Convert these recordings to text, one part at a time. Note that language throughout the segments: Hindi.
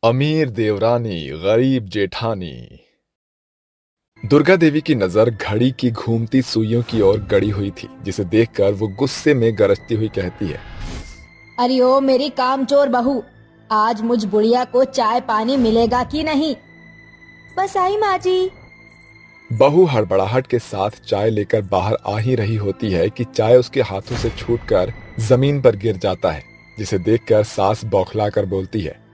अमीर देवरानी गरीब जेठानी। दुर्गा देवी की नजर घड़ी की घूमती सुइयों की ओर गड़ी हुई थी, जिसे देखकर वो गुस्से में गरजती हुई कहती है, अरे ओ मेरी कामचोर बहू, आज मुझ बुढ़िया को चाय पानी मिलेगा कि नहीं? बस आई माँ जी। बहू हड़बड़ाहट के साथ चाय लेकर बाहर आ ही रही होती है कि चाय उसके हाथों से छूटकर जमीन पर गिर जाता है, जिसे देखकर सास बौखला कर बोलती है,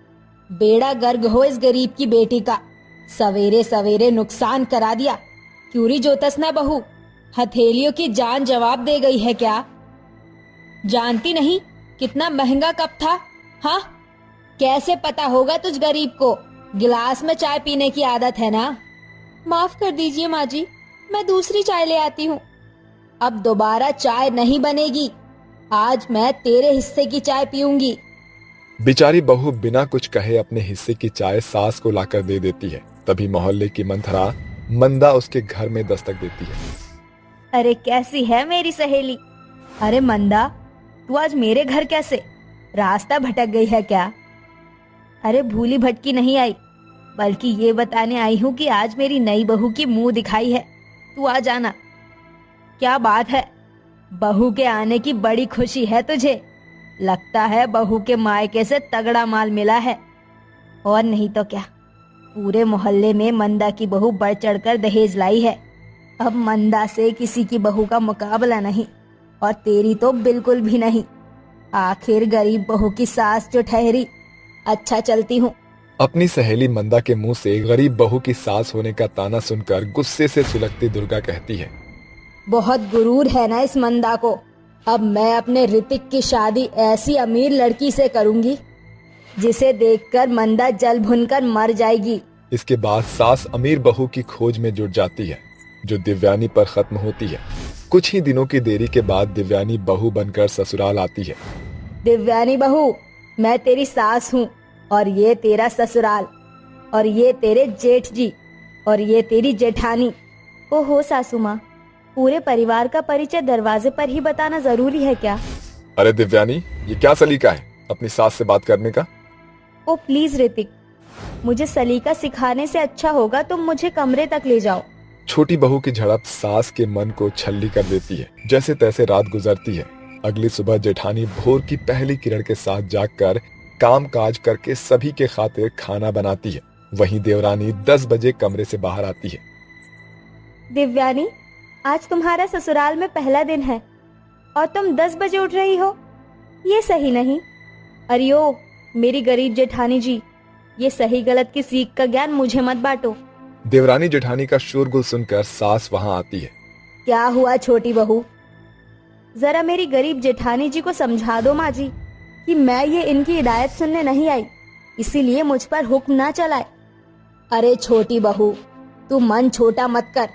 बेड़ा गर्क हो इस गरीब की बेटी का, सवेरे सवेरे नुकसान करा दिया। क्यूरी जोतस ना बहू, हथेलियों की जान जवाब दे गई है क्या? जानती नहीं कितना महंगा कप था? हाँ, कैसे पता होगा तुझ गरीब को? गिलास में चाय पीने की आदत है ना। माफ कर दीजिए माँ जी, मैं दूसरी चाय ले आती हूँ। अब दोबारा चाय नहीं बनेगी, आज मैं तेरे हिस्से की चाय पीऊंगी। बेचारी बहू बिना कुछ कहे अपने हिस्से की चाय सास को लाकर दे देती है। तभी मोहल्ले की मंथरा मंदा उसके घर में दस्तक देती है। अरे कैसी है मेरी सहेली? अरे मंदा, तू आज मेरे घर कैसे? रास्ता भटक गई है क्या? अरे भूली भटकी नहीं आई, बल्कि ये बताने आई हूँ कि आज मेरी नई बहू की मुंह दिखाई है। तू आ जाना। क्या बात है, बहू के आने की बड़ी खुशी है तुझे? लगता है बहू के मायके से तगड़ा माल मिला है। और नहीं तो क्या, पूरे मोहल्ले में मंदा की बहू बढ़ चढ़कर दहेज लाई है। अब मंदा से किसी की बहू का मुकाबला नहीं, और तेरी तो बिल्कुल भी नहीं। आखिर गरीब बहू की सास जो ठहरी। अच्छा चलती हूँ। अपनी सहेली मंदा के मुंह से गरीब बहू की सास होने का ताना सुनकर गुस्से से सुलगती दुर्गा कहती है, बहुत गुरूर है ना इस मंदा को। अब मैं अपने ऋतिक की शादी ऐसी अमीर लड़की से करूंगी जिसे देखकर मंदा जल भुनकर मर जाएगी। इसके बाद सास अमीर बहू की खोज में जुट जाती है, जो दिव्यानी पर खत्म होती है। कुछ ही दिनों की देरी के बाद दिव्यानी बहू बनकर ससुराल आती है। दिव्यानी बहू, मैं तेरी सास हूँ, और ये तेरा ससुराल, और ये तेरे जेठ जी, और ये तेरी जेठानी। ओहो सासू माँ, पूरे परिवार का परिचय दरवाजे पर ही बताना जरूरी है क्या? अरे दिव्यानी, ये क्या सलीका है अपनी सास से बात करने का? ओ प्लीज ऋतिक, मुझे सलीका सिखाने से अच्छा होगा तुम मुझे कमरे तक ले जाओ। छोटी बहू की झड़प सास के मन को छल्ली कर देती है। जैसे तैसे रात गुजरती है। अगली सुबह जेठानी भोर की पहली किरण के साथ जागकर काम काज करके सभी के खातिर खाना बनाती है। वहीं देवरानी 10 बजे कमरे से बाहर आती है। दिव्यानी, आज तुम्हारा ससुराल में पहला दिन है और तुम 10 बजे उठ रही हो, ये सही नहीं। अरियो मेरी गरीब जेठानी जी, ये सही गलत की सीख का ज्ञान मुझे मत बांटो। देवरानी जेठानी का शोरगुल सुनकर सास वहां आती है। क्या हुआ छोटी बहू? जरा मेरी गरीब जेठानी जी को समझा दो माँ जी कि मैं ये इनकी हिदायत सुनने नहीं आई, इसीलिए मुझ पर हुक्म ना चलाए। अरे छोटी बहू, तू मन छोटा मत कर।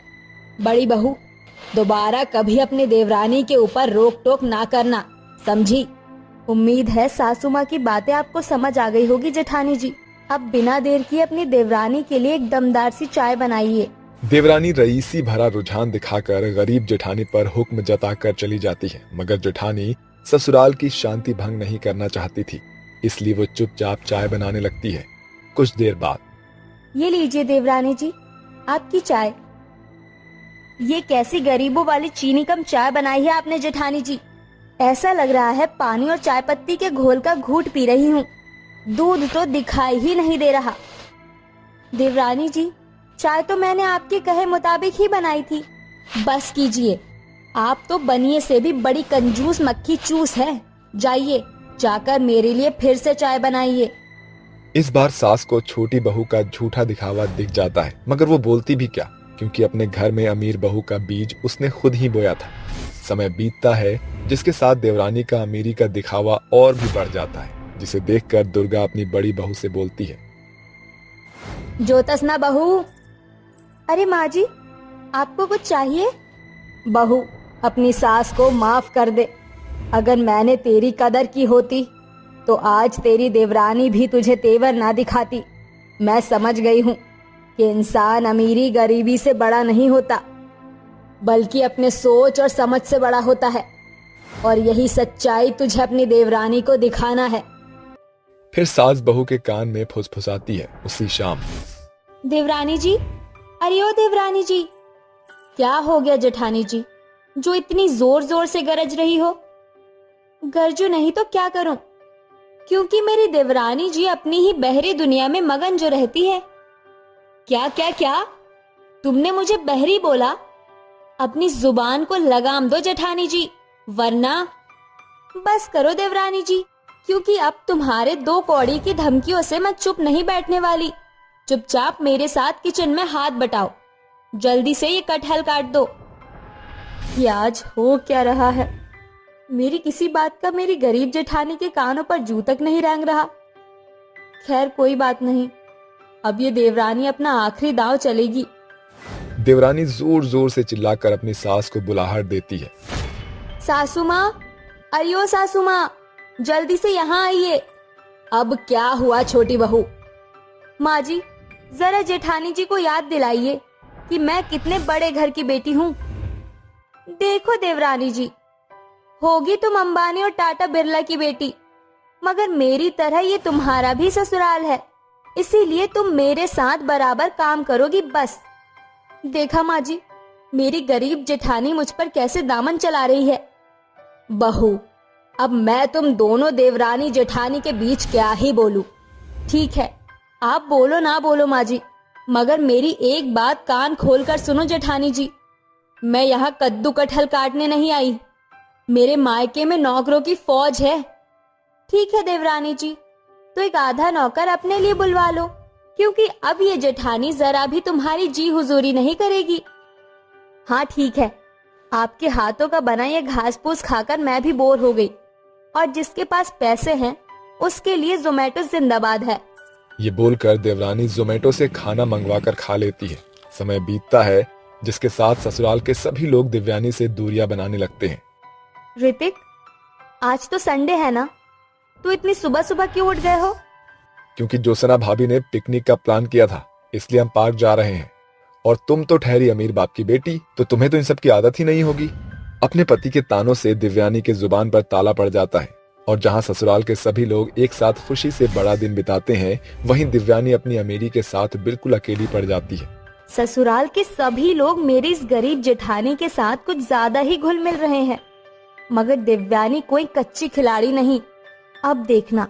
बड़ी बहू, दोबारा कभी अपनी देवरानी के ऊपर रोक टोक ना करना, समझी? उम्मीद है सासू माँ की बातें आपको समझ आ गई होगी जेठानी जी। अब बिना देर किए अपनी देवरानी के लिए एक दमदार सी चाय बनाइए। देवरानी रईसी भरा रुझान दिखाकर गरीब जेठानी पर हुक्म जताकर चली जाती है, मगर जेठानी ससुराल की शांति भंग नहीं करना चाहती थी, इसलिए वो चुपचाप चाय बनाने लगती है। कुछ देर बाद, ये लीजिए देवरानी जी, आपकी चाय। ये कैसी गरीबों वाली चीनी कम चाय बनाई है आपने जेठानी जी? ऐसा लग रहा है पानी और चाय पत्ती के घोल का घूंट पी रही हूँ, दूध तो दिखाई ही नहीं दे रहा। देवरानी जी, चाय तो मैंने आपके कहे मुताबिक ही बनाई थी। बस कीजिए, आप तो बनिए से भी बड़ी कंजूस मक्खी चूस है। जाइए, जाकर मेरे लिए फिर से चाय बनाइए। इस बार सास को छोटी बहू का झूठा दिखावा दिख जाता है, मगर वो बोलती भी क्या, क्योंकि अपने घर में अमीर बहू का बीज उसने खुद ही बोया था। समय बीतता है, जिसके साथ देवरानी का अमीरी का दिखावा और भी बढ़ जाता है, जिसे देखकर दुर्गा अपनी बड़ी बहू से बोलती है, जोतस ना बहू। अरे माँ जी, आपको कुछ चाहिए? बहू, अपनी सास को माफ कर दे। अगर मैंने तेरी कदर की होती तो आज तेरी देवरानी भी तुझे तेवर ना दिखाती। मैं समझ गई हूँ कि इंसान अमीरी गरीबी से बड़ा नहीं होता, बल्कि अपने सोच और समझ से बड़ा होता है, और यही सच्चाई तुझे अपनी देवरानी को दिखाना है। फिर सास बहू के कान में फुसफुसाती है उसी शाम। देवरानी जी, अरे ओ देवरानी जी, क्या हो गया जेठानी जी जो इतनी जोर जोर से गरज रही हो? गरजू नहीं तो क्या करूं, क्योंकि मेरी देवरानी जी अपनी ही बहरी दुनिया में मगन जो रहती है। क्या क्या क्या? तुमने मुझे बहरी बोला? अपनी जुबान को लगाम दो जेठानी जी, वरना। बस करो देवरानी जी, क्योंकि अब तुम्हारे 2 कौड़ी की धमकियों से मैं चुप नहीं बैठने वाली। चुपचाप मेरे साथ किचन में हाथ बटाओ, जल्दी से ये कटहल काट दो। ये आज हो क्या रहा है? मेरी किसी बात का मेरी गरीब जेठानी के कानों पर जू तक नहीं रेंग रहा। खैर कोई बात नहीं, अब ये देवरानी अपना आखिरी दांव चलेगी। देवरानी जोर जोर से चिल्लाकर अपनी सास को बुलाहट देती है। सासू माँ, अरे ओ सासू माँ, जल्दी से यहाँ आइए। अब क्या हुआ छोटी बहू? माँ जी, जरा जेठानी जी को याद दिलाइए कि मैं कितने बड़े घर की बेटी हूँ। देखो देवरानी जी, होगी तुम अंबानी और टाटा बिरला की बेटी, मगर मेरी तरह ये तुम्हारा भी ससुराल है, इसीलिए तुम मेरे साथ बराबर काम करोगी बस। देखा माँ जी, मेरी गरीब जेठानी मुझ पर कैसे दामन चला रही है। बहू, अब मैं तुम दोनों देवरानी जेठानी के बीच क्या ही बोलूं। ठीक है, आप बोलो ना बोलो माँ जी, मगर मेरी एक बात कान खोलकर सुनो जेठानी जी। मैं यहाँ कद्दू कटहल काटने नहीं आई, मेरे मायके में नौकरों की फौज है। ठीक है देवरानी जी, तो एक आधा नौकर अपने लिए बुलवा लो, क्योंकि अब ये जेठानी जरा भी तुम्हारी जी हुजूरी नहीं करेगी। हाँ ठीक है, आपके हाथों का बना ये घास फूस खाकर मैं भी बोर हो गई, और जिसके पास पैसे हैं उसके लिए जोमेटो जिंदाबाद है। ये बोलकर देवरानी जोमेटो से खाना मंगवाकर खा लेती है। समय बीतता है, जिसके साथ ससुराल के सभी लोग दिव्यानी से दूरियां बनाने लगते हैं। ऋतिक, आज तो संडे है ना, तो इतनी सुबह सुबह क्यों उठ गए हो? क्योंकि ज्योत्सना भाभी ने पिकनिक का प्लान किया था, इसलिए हम पार्क जा रहे हैं। और तुम तो ठहरी अमीर बाप की बेटी, तो तुम्हें तो इन सब की आदत ही नहीं होगी। अपने पति के तानों से दिव्यानी के जुबान पर ताला पड़ जाता है, और जहां ससुराल के सभी लोग एक साथ खुशी से बड़ा दिन बिताते हैं, वहीं दिव्यानी अपनी अमीरी के साथ बिल्कुल अकेली पड़ जाती है। ससुराल के सभी लोग मेरी इस गरीब जेठानी के साथ कुछ ज्यादा ही घुल मिल रहे हैं, मगर दिव्यानी कोई कच्ची खिलाड़ी नहीं। अब देखना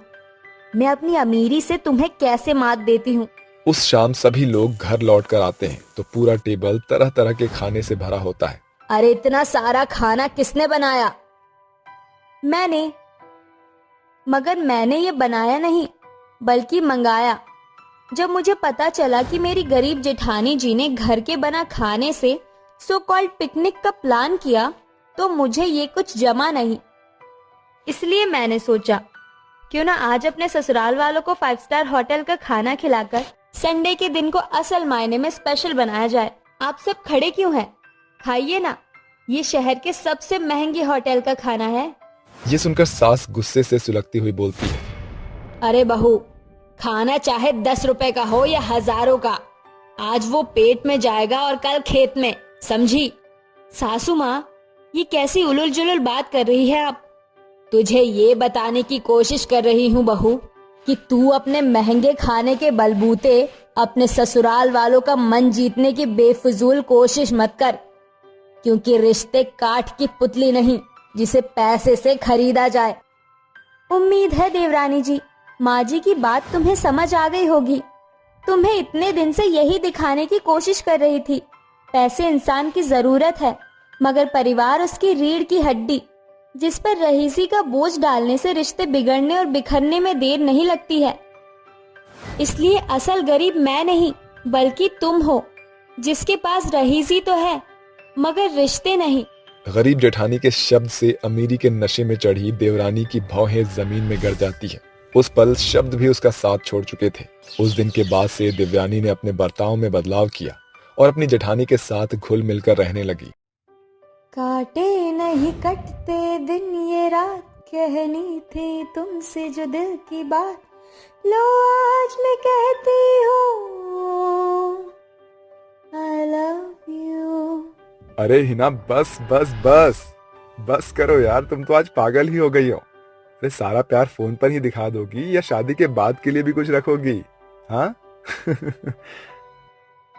मैं अपनी अमीरी से तुम्हें कैसे मात देती हूँ। उस शाम सभी लोग घर लौट कर आते हैं तो पूरा टेबल तरह तरह के खाने से भरा होता है। अरे इतना सारा खाना किसने बनाया? मैंने। मगर मैंने ये बनाया नहीं, बल्कि मंगाया। जब मुझे पता चला कि मेरी गरीब जेठानी जी ने घर के बना खाने से सो कॉल्ड पिकनिक का प्लान किया, तो मुझे ये कुछ जमा नहीं। इसलिए मैंने सोचा क्यों ना आज अपने ससुराल वालों को 5 स्टार होटल का खाना खिलाकर संडे के दिन को असल मायने में स्पेशल बनाया जाए। आप सब खड़े क्यों हैं? खाइए ना, ये शहर के सबसे महंगे होटल का खाना है। ये सुनकर सास गुस्से से सुलगती हुई बोलती है, अरे बहू, खाना चाहे 10 रुपए का हो या हजारों का, आज वो पेट में जाएगा और कल खेत में, समझी? सासू माँ, ये कैसी उलुल जुलुल बात कर रही है आप? तुझे ये बताने की कोशिश कर रही हूँ बहू कि तू अपने महंगे खाने के बलबूते अपने ससुराल वालों का मन जीतने की बेफिजूल कोशिश मत कर, क्योंकि रिश्ते काठ की पुतली नहीं जिसे पैसे से खरीदा जाए। उम्मीद है देवरानी जी, माँ जी की बात तुम्हें समझ आ गई होगी। तुम्हें इतने दिन से यही दिखाने की कोशिश कर रही थी। पैसे इंसान की जरूरत है, मगर परिवार उसकी रीढ़ की हड्डी, जिस पर रईसी का बोझ डालने से रिश्ते बिगड़ने और बिखरने में देर नहीं लगती है। इसलिए असल गरीब मैं नहीं, बल्कि तुम हो, जिसके पास रईसी तो है मगर रिश्ते नहीं। गरीब जेठानी के शब्द से अमीरी के नशे में चढ़ी देवरानी की भौहें जमीन में गिर जाती है। उस पल शब्द भी उसका साथ छोड़ चुके थे। उस दिन के बाद से दिव्यानी ने अपने बर्ताव में बदलाव किया और अपनी जेठानी के साथ घुल मिलकर रहने लगी। काटे नहीं कटते दिन ये रात, कहनी थी तुमसे जो दिल की बात, लो आज मैं कहती हूँ I love you। अरे हिना, बस बस बस बस करो यार, तुम तो आज पागल ही हो गई हो। अरे सारा प्यार फोन पर ही दिखा दोगी या शादी के बाद के लिए भी कुछ रखोगी? हाँ?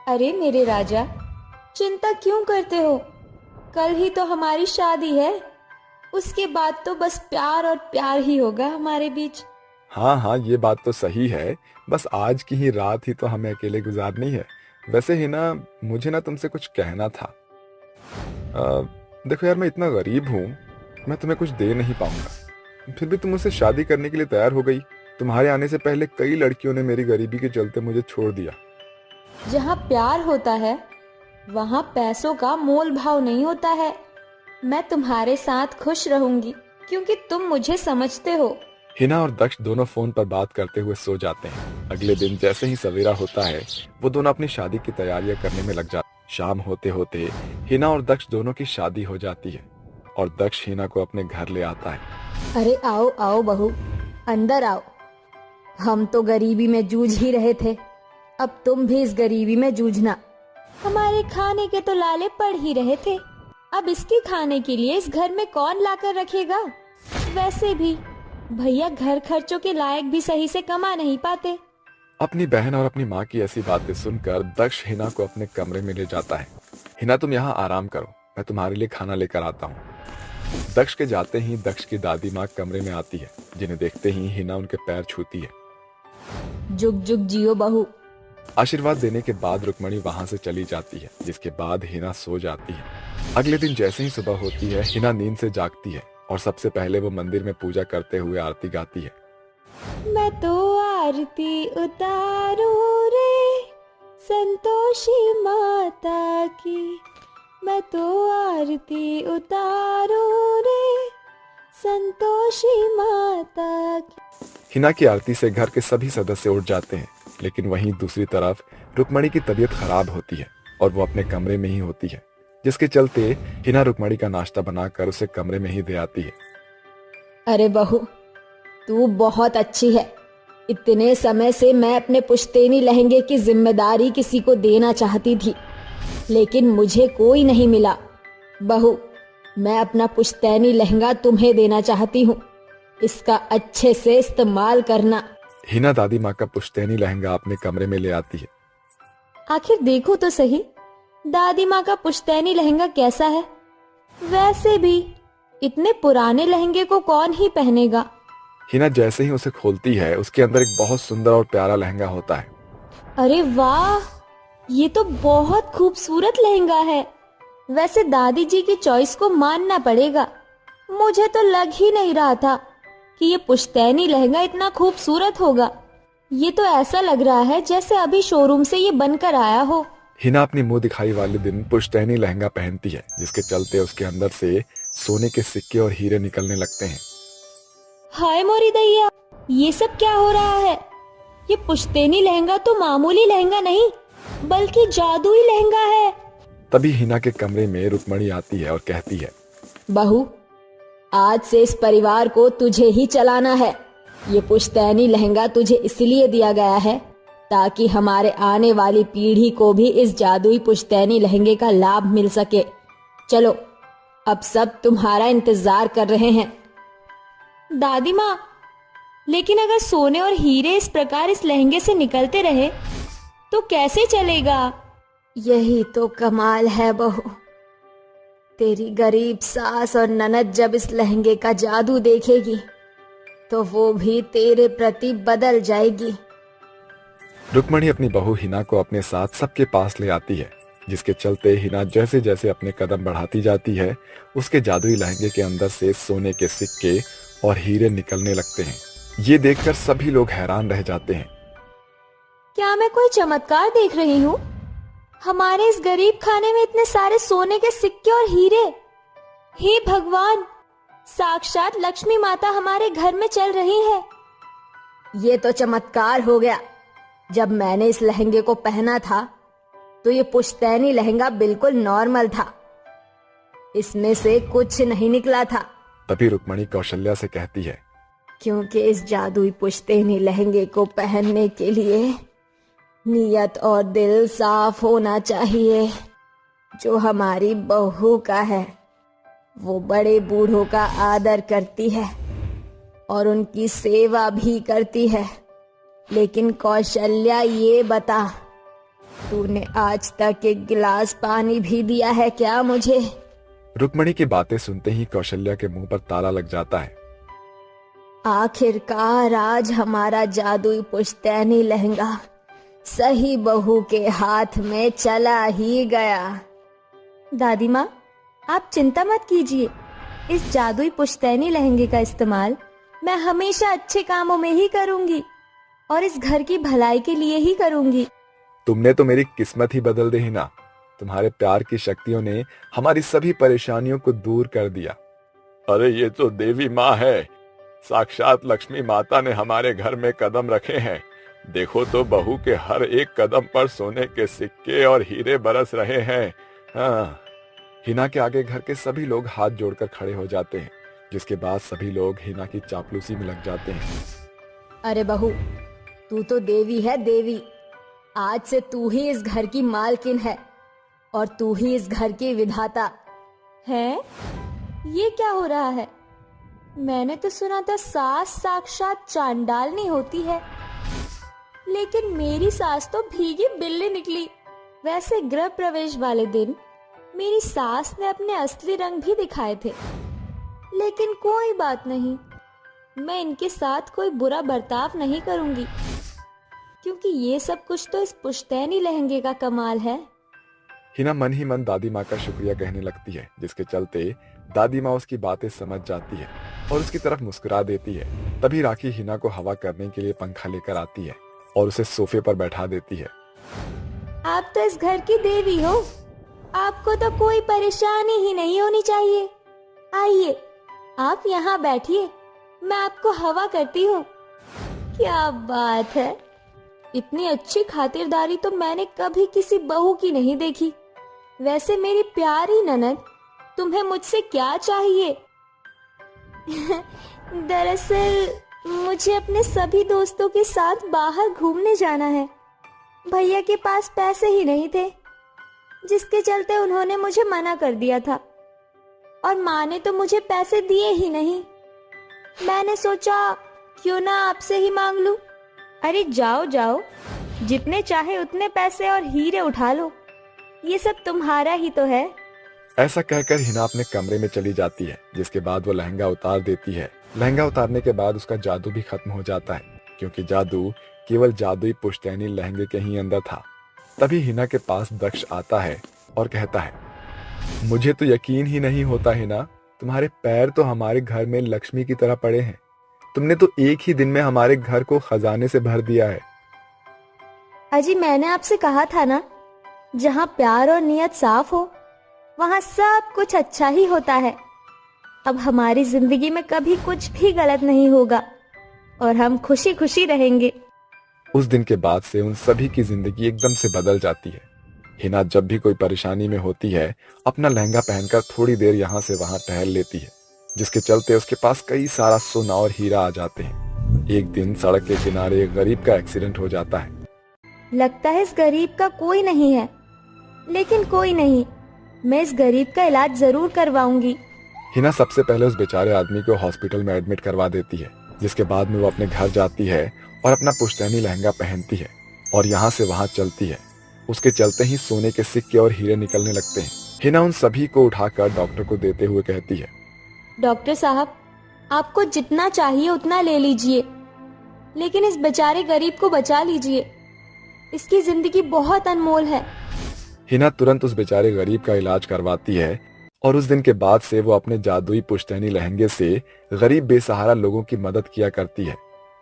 अरे मेरे राजा, चिंता क्यों करते हो? कल ही तो हमारी शादी है। उसके बाद तो बस प्यार और प्यार ही होगा हमारे बीच। हाँ हाँ, ये बात तो सही है। बस आज की ही रात ही तो हमें अकेले गुजारनी है। वैसे ही ना, मुझे ना तुमसे कुछ कहना था। देखो यार, मैं इतना गरीब हूँ, मैं तुम्हें कुछ दे नहीं पाऊंगा। फिर भी तुम मुझसे शादी करने के लिए तैयार हो गई। तुम्हारे आने से पहले कई लड़कियों ने मेरी गरीबी के चलते मुझे छोड़ दिया। जहाँ प्यार होता है वहाँ पैसों का मोल भाव नहीं होता है। मैं तुम्हारे साथ खुश रहूंगी क्योंकि तुम मुझे समझते हो। हिना और दक्ष दोनों फोन पर बात करते हुए सो जाते हैं। अगले दिन जैसे ही सवेरा होता है, वो दोनों अपनी शादी की तैयारियां करने में लग जाते हैं। शाम होते होते हिना और दक्ष दोनों की शादी हो जाती है और दक्ष हिना को अपने घर ले आता है। अरे आओ आओ बहू, अंदर आओ। हम तो गरीबी में जूझ ही रहे थे, अब तुम भी इस गरीबी में जूझना। हमारे खाने के तो लाले पड़ ही रहे थे, अब इसके खाने के लिए इस घर में कौन लाकर रखेगा? वैसे भी भैया घर खर्चों के लायक भी सही से कमा नहीं पाते। अपनी बहन और अपनी माँ की ऐसी बातें सुनकर दक्ष हिना को अपने कमरे में ले जाता है। हिना, तुम यहाँ आराम करो, मैं तुम्हारे लिए खाना लेकर आता हूँ। दक्ष के जाते ही दक्ष की दादी माँ कमरे में आती है, जिन्हें देखते ही हिना उनके पैर छूती है। जुग जुग जियो बहू। आशीर्वाद देने के बाद रुक्मणी वहां से चली जाती है, जिसके बाद हिना सो जाती है। अगले दिन जैसे ही सुबह होती है, हिना नींद से जागती है और सबसे पहले वो मंदिर में पूजा करते हुए आरती गाती है। मैं तो आरती उतारू रे संतोषी माता की, मैं तो आरती उतारू रे संतोषी माता की। हिना की आरती से घर के सभी सदस्य उठ जाते हैं, लेकिन वहीं दूसरी तरफ रुक्मणी की तबीयत खराब होती है और वो अपने कमरे में ही होती है, जिसके चलते हिना रुक्मणी का नाश्ता बनाकर उसे कमरे में ही दे आती है। अरे बहू, तू बहुत अच्छी है। इतने समय से मैं अपने पुश्तैनी लहंगे की जिम्मेदारी किसी को देना चाहती थी, लेकिन मुझे कोई नहीं मिला। बहू, मैं अपना पुश्तैनी लहंगा तुम्हें देना चाहती हूँ, इसका अच्छे से इस्तेमाल करना। हिना दादी माँ का पुश्तैनी लहंगा अपने कमरे में ले आती है। आखिर देखो तो सही, दादी माँ का पुश्तैनी लहंगा कैसा है? वैसे भी इतने पुराने लहंगे को कौन ही पहनेगा? हिना जैसे ही उसे खोलती है, उसके अंदर एक बहुत सुंदर और प्यारा लहंगा होता है। अरे वाह, ये तो बहुत खूबसूरत लहंगा है। वैसे दादी जी की चॉइस को मानना पड़ेगा। मुझे तो लग ही नहीं रहा था कि ये पुश्तैनी लहंगा इतना खूबसूरत होगा। ये तो ऐसा लग रहा है जैसे अभी शोरूम से ये बनकर आया हो। हिना अपनी मुंह दिखाई वाले दिन पुश्तैनी लहंगा पहनती है, जिसके चलते उसके अंदर से सोने के सिक्के और हीरे निकलने लगते हैं। हाय मोरी दैया, ये सब क्या हो रहा है? ये पुश्तैनी लहंगा तो मामूली लहंगा नहीं, बल्कि जादुई लहंगा है। तभी हिना के कमरे में रुक्मणी आती है और कहती है, बहू, आज से इस परिवार को तुझे ही चलाना है। ये पुश्तैनी लहंगा तुझे इसलिए दिया गया है ताकि हमारे आने वाली पीढ़ी को भी इस जादुई पुश्तैनी लहंगे का लाभ मिल सके। चलो, अब सब तुम्हारा इंतजार कर रहे हैं। दादी माँ, लेकिन अगर सोने और हीरे इस प्रकार इस लहंगे से निकलते रहे तो कैसे चलेगा? यही तो कमाल है बहू। तेरी गरीब सास और ननद जब इस लहंगे का जादू देखेगी तो वो भी तेरे प्रति बदल जाएगी। रुक्मणी अपनी बहू हिना को अपने साथ सबके पास ले आती है, जिसके चलते हिना जैसे जैसे अपने कदम बढ़ाती जाती है, उसके जादुई लहंगे के अंदर से सोने के सिक्के और हीरे निकलने लगते हैं। ये देखकर सभी लोग हैरान रह जाते हैं। क्या मैं कोई चमत्कार देख रही हूँ? हमारे इस गरीब खाने में इतने सारे सोने के सिक्के और हीरे! हे भगवान, साक्षात लक्ष्मी माता हमारे घर में चल रही है। ये तो चमत्कार हो गया। जब मैंने इस लहंगे को पहना था तो ये पुश्तैनी लहंगा बिल्कुल नॉर्मल था, इसमें से कुछ नहीं निकला था। तभी रुक्मणी कौशल्या से कहती है, क्योंकि इस जादुई पुश्तैनी लहंगे को पहनने के लिए नियत और दिल साफ होना चाहिए। जो हमारी बहू का है वो बड़े बूढ़ों का आदर करती है, और उनकी सेवा भी करती है। लेकिन कौशल्या, ये बता, तूने आज तक एक गिलास पानी भी दिया है क्या मुझे? रुक्मणी की बातें सुनते ही कौशल्या के मुंह पर ताला लग जाता है। आखिरकार आज हमारा जादुई पुश्तैनी लहंगा सही बहू के हाथ में चला ही गया। दादी माँ, आप चिंता मत कीजिए। इस जादुई पुश्तैनी लहंगे का इस्तेमाल मैं हमेशा अच्छे कामों में ही करूंगी और इस घर की भलाई के लिए ही करूंगी। तुमने तो मेरी किस्मत ही बदल दी हिना। तुम्हारे प्यार की शक्तियों ने हमारी सभी परेशानियों को दूर कर दिया। अरे ये तो देवी माँ है, साक्षात लक्ष्मी माता ने हमारे घर में कदम रखे हैं। देखो तो बहू के हर एक कदम पर सोने के सिक्के और हीरे बरस रहे हैं। हाँ। हिना के आगे घर के सभी लोग हाथ जोड़कर खड़े हो जाते हैं, जिसके बाद सभी लोग हिना की चापलूसी में लग जाते हैं। अरे बहू, तू तो देवी है, देवी। आज से तू ही इस घर की मालकिन है और तू ही इस घर की विधाता है। ये क्या हो रहा है? मैंने तो सुना था सास साक्षात चांडालनी होती है, लेकिन मेरी सास तो भीगी बिल्ली निकली। वैसे गृह प्रवेश वाले दिन मेरी सास ने अपने असली रंग भी दिखाए थे, लेकिन कोई बात नहीं, मैं इनके साथ कोई बुरा बर्ताव नहीं करूंगी, क्योंकि ये सब कुछ तो इस पुश्तैनी लहंगे का कमाल है। हिना मन ही मन दादी माँ का शुक्रिया कहने लगती है, जिसके चलते दादी माँ उसकी बातें समझ जाती है और उसकी तरफ मुस्कुरा देती है। तभी राखी हिना को हवा करने के लिए पंखा लेकर आती है और उसे सोफे पर बैठा देती है। आप तो इस घर की देवी हो, आपको तो कोई परेशानी ही नहीं होनी चाहिए। आइए, आप यहाँ बैठिए, मैं आपको हवा करती हूँ। क्या बात है, इतनी अच्छी खातिरदारी तो मैंने कभी किसी बहू की नहीं देखी। वैसे मेरी प्यारी ननद, तुम्हें मुझसे क्या चाहिए? दरअसल मुझे अपने सभी दोस्तों के साथ बाहर घूमने जाना है। भैया के पास पैसे ही नहीं थे, जिसके चलते उन्होंने मुझे मना कर दिया था, और माँ ने तो मुझे पैसे दिए ही नहीं। मैंने सोचा क्यों ना आपसे ही मांग लूं। अरे जाओ जाओ, जितने चाहे उतने पैसे और हीरे उठा लो, ये सब तुम्हारा ही तो है। ऐसा कहकर हिना अपने कमरे में चली जाती है, जिसके बाद वो लहंगा उतार देती है। लहंगा उतारने के बाद उसका जादू भी खत्म हो जाता है, क्योंकि जादू केवल जादुई पुश्तैनी लहंगे के ही अंदर था। तभी हिना के पास दक्ष आता है और कहता है, मुझे तो यकीन ही नहीं होता हिना, तुम्हारे पैर तो हमारे घर में लक्ष्मी की तरह पड़े हैं। तुमने तो एक ही दिन में हमारे घर को खजाने से भर दिया है। अजी, मैंने आपसे कहा था ना, जहाँ प्यार और नियत साफ हो वहाँ सब कुछ अच्छा ही होता है। अब हमारी जिंदगी में कभी कुछ भी गलत नहीं होगा और हम खुशी खुशी रहेंगे। उस दिन के बाद से उन सभी की जिंदगी एकदम से बदल जाती है। हिना जब भी कोई परेशानी में होती है, अपना लहंगा पहनकर थोड़ी देर यहाँ से वहाँ टहल लेती है, जिसके चलते उसके पास कई सारा सोना और हीरा आ जाते हैं। एक दिन सड़क के किनारे एक गरीब का एक्सीडेंट हो जाता है। लगता है इस गरीब का कोई नहीं है, लेकिन कोई नहीं, मैं इस गरीब का इलाज जरूर करवाऊंगी। हिना सबसे पहले उस बेचारे आदमी को हॉस्पिटल में एडमिट करवा देती है, जिसके बाद में वो अपने घर जाती है और अपना पुश्तैनी लहंगा पहनती है और यहाँ से वहाँ चलती है। उसके चलते ही सोने के सिक्के और हीरे निकलने लगते हैं। हिना उन सभी को उठाकर डॉक्टर को देते हुए कहती है, डॉक्टर साहब, आपको जितना चाहिए उतना ले लीजिए, लेकिन इस बेचारे गरीब को बचा लीजिए, इसकी जिंदगी बहुत अनमोल है। हिना तुरंत उस बेचारे गरीब का इलाज करवाती है और उस दिन के बाद से वो अपने जादुई पुश्तैनी लहंगे से गरीब बेसहारा लोगों की मदद किया करती है,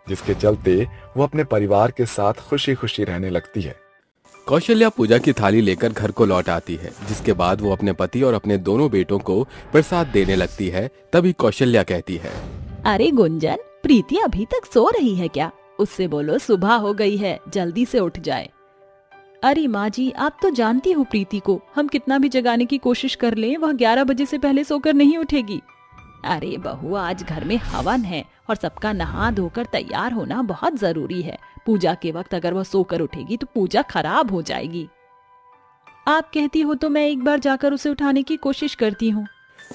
जिसके चलते वो अपने परिवार के साथ खुशी खुशी रहने लगती है। कौशल्या पूजा की थाली लेकर घर को लौट आती है, जिसके बाद वो अपने पति और अपने दोनों बेटों को प्रसाद देने लगती है। तभी कौशल्या कहती है, अरे गुंजन, प्रीति अभी तक सो रही है क्या? उससे बोलो सुबह हो गई है, जल्दी से उठ जाए। अरे माँ जी, आप तो जानती हो प्रीति को, हम कितना भी जगाने की कोशिश कर लें, वह 11 बजे से पहले सोकर नहीं उठेगी। अरे बहू, आज घर में हवन है और सबका नहा धोकर तैयार होना बहुत जरूरी है। पूजा के वक्त अगर वह सोकर उठेगी तो पूजा खराब हो जाएगी। आप कहती हो तो मैं एक बार जाकर उसे उठाने की कोशिश करती हूँ।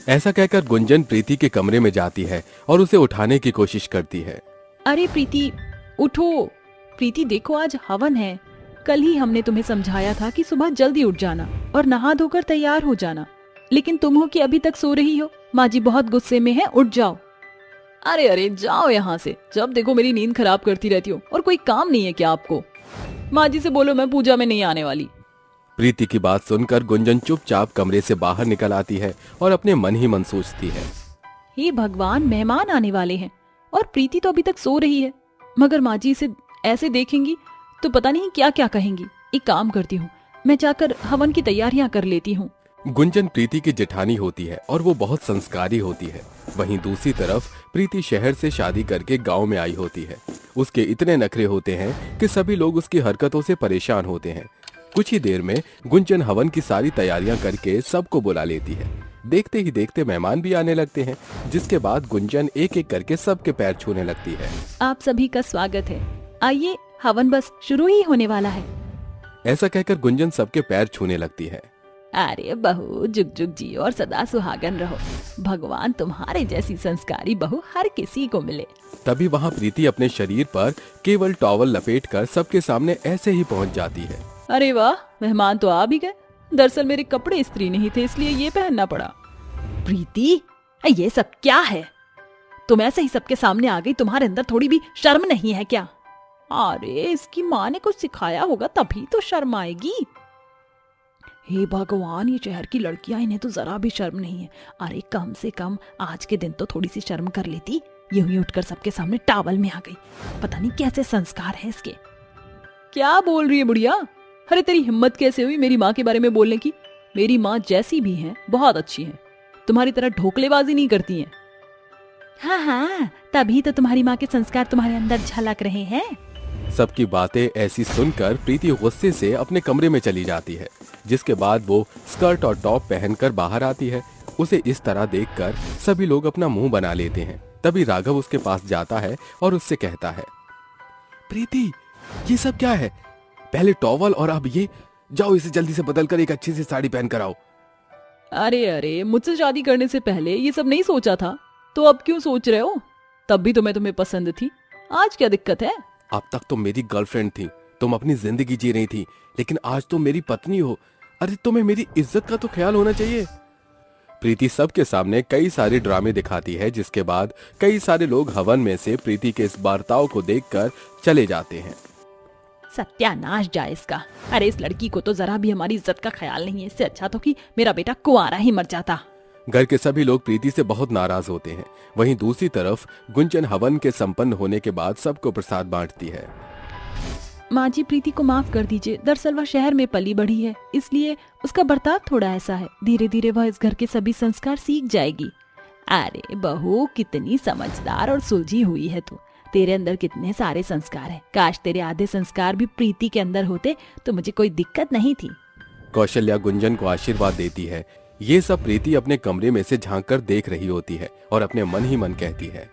ऐसा कहकर गुंजन प्रीति के कमरे में जाती है और उसे उठाने की कोशिश करती है। अरे प्रीति उठो। प्रीति देखो आज हवन है। कल ही हमने तुम्हें समझाया था कि सुबह जल्दी उठ जाना और नहा धोकर तैयार हो जाना, लेकिन तुम हो कि अभी तक सो रही हो। माँ जी बहुत गुस्से में है, उठ जाओ। अरे अरे जाओ यहाँ से, जब देखो मेरी नींद खराब करती रहती हो। और कोई काम नहीं है क्या आपको? माँ जी से बोलो मैं पूजा में नहीं आने वाली। प्रीति की बात सुनकर गुंजन चुपचाप कमरे से बाहर निकल आती है और अपने मन ही मन सोचती है, हे भगवान, मेहमान आने वाले हैं और प्रीति तो अभी तक सो रही है। मगर माँ जी इसे ऐसे देखेंगी तो पता नहीं क्या क्या कहेंगी। एक काम करती हूँ, मैं जाकर हवन की तैयारियां कर लेती हूँ। गुंजन प्रीति की जेठानी होती है और वो बहुत संस्कारी होती है। वहीं दूसरी तरफ प्रीति शहर से शादी करके गांव में आई होती है। उसके इतने नखरे होते हैं कि सभी लोग उसकी हरकतों से परेशान होते हैं। कुछ ही देर में गुंजन हवन की सारी तैयारियां करके सबको बुला लेती है। देखते ही देखते मेहमान भी आने लगते हैं, जिसके बाद गुंजन एक एक करके सबके पैर छूने लगती है। आप सभी का स्वागत है, आइए, हवन बस शुरू ही होने वाला है। ऐसा कहकर गुंजन सबके पैर छूने लगती है। अरे बहू जुग जुग जी और सदा सुहागन रहो। भगवान तुम्हारे जैसी संस्कारी बहू हर किसी को मिले। तभी वहाँ प्रीति अपने शरीर पर केवल टॉवल लपेटकर सबके सामने ऐसे ही पहुँच जाती है। अरे वाह, मेहमान तो आ भी गए। दरअसल मेरे कपड़े इस्त्री नहीं थे, इसलिए ये पहनना पड़ा। प्रीति, ये सब क्या है? तुम ऐसे ही सबके सामने आ गई, तुम्हारे अंदर थोड़ी भी शर्म नहीं है क्या? अरे इसकी माँ ने कुछ सिखाया होगा तभी तो शर्म आएगी। हे भगवान, ये शहर की लड़कियां, इन्हें तो जरा भी शर्म नहीं है। अरे कम से कम आज के दिन तो थोड़ी सी शर्म कर लेती। यूं ही उठकर सबके सामने टावल में आ गई। पता नहीं कैसे संस्कार है इसके। क्या बोल रही है बुढ़िया? अरे तेरी हिम्मत कैसे हुई मेरी माँ के बारे में बोलने की? मेरी माँ जैसी भी है बहुत अच्छी है, तुम्हारी तरह ढोकलेबाजी नहीं करती हैं। हाँ हाँ, तभी तो तुम्हारी माँ के संस्कार तुम्हारे अंदर झलक रहे हैं। सबकी बातें ऐसी सुनकर प्रीति गुस्से से अपने कमरे में चली जाती है, जिसके बाद वो स्कर्ट और टॉप पहनकर बाहर आती है। उसे इस तरह देखकर सभी लोग अपना मुंह बना लेते हैं। तभी राघव उसके पास जाता है और उससे कहता है, प्रीति ये सब क्या है? पहले टॉवल और अब ये, जाओ इसे जल्दी से बदल कर एक अच्छी सी साड़ी पहन कर आओ। अरे अरे, मुझसे शादी करने से पहले ये सब नहीं सोचा था, तो अब क्यों सोच रहे हो? तब भी तो मैं तुम्हें पसंद थी, आज क्या दिक्कत है? अब तक तो मेरी गर्लफ्रेंड थी, तुम अपनी जिंदगी जी रही थी, लेकिन आज तुम मेरी पत्नी हो। अरे तुम्हें मेरी इज्जत का तो ख्याल होना चाहिए। प्रीति सबके सामने कई सारे ड्रामे दिखाती है, जिसके बाद कई सारे लोग हवन में से प्रीति के इस बर्ताव को देखकर चले जाते हैं। सत्यानाश जाए इसका। अरे इस लड़की को तो जरा भी हमारी इज्जत का ख्याल नहीं है। इससे अच्छा तो कि मेरा बेटा कुंवारा ही मर जाता। घर के सभी लोग प्रीति से बहुत नाराज होते हैं। वहीं दूसरी तरफ गुंजन हवन के संपन्न होने के बाद सबको प्रसाद बांटती है। माँ जी, प्रीति को माफ कर दीजिए। दरअसल वह शहर में पली बढ़ी है, इसलिए उसका बर्ताव थोड़ा ऐसा है। धीरे धीरे वह इस घर के सभी संस्कार सीख जाएगी। अरे बहू, कितनी समझदार और सुलझी हुई है तू। तेरे अंदर कितने सारे संस्कार हैं। काश तेरे आधे संस्कार भी प्रीति के अंदर होते तो मुझे कोई दिक्कत नहीं थी। कौशल्या गुंजन को आशीर्वाद देती है। ये सब प्रीति अपने कमरे में से झांक कर देख रही होती है और अपने मन ही मन कहती है,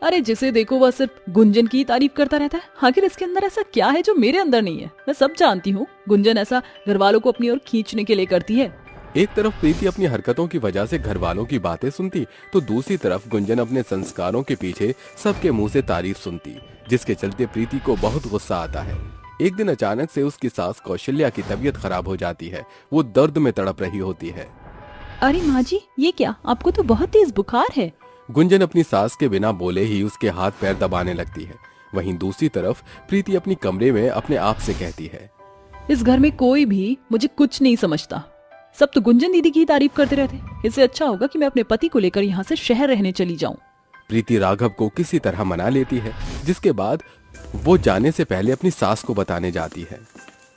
अरे जिसे देखो वह सिर्फ गुंजन की तारीफ करता रहता है। आखिर इसके अंदर ऐसा क्या है जो मेरे अंदर नहीं है? मैं सब जानती हूँ। गुंजन ऐसा घर वालों को अपनी ओर खींचने के लिए करती है। एक तरफ प्रीति अपनी हरकतों की वजह से घर वालों की बातें सुनती, तो दूसरी तरफ गुंजन अपने संस्कारों के पीछे सबके मुंह से तारीफ सुनती, जिसके चलते प्रीति को बहुत गुस्सा आता है। एक दिन अचानक से उसकी सास कौशल्या की तबीयत खराब हो जाती है। वो दर्द में तड़प रही होती है। अरे माँ जी, ये क्या? आपको तो बहुत तेज बुखार है। गुंजन अपनी सास के बिना बोले ही उसके हाथ पैर दबाने लगती है। वहीं दूसरी तरफ प्रीति अपनी कमरे में अपने आप से कहती है, इस घर में कोई भी मुझे कुछ नहीं समझता। सब तो गुंजन दीदी की तारीफ करते रहते। इससे अच्छा होगा कि मैं अपने पति को लेकर यहाँ से शहर रहने चली जाऊँ। प्रीति राघव को किसी तरह मना लेती है, जिसके बाद वो जाने से पहले अपनी सास को बताने जाती है।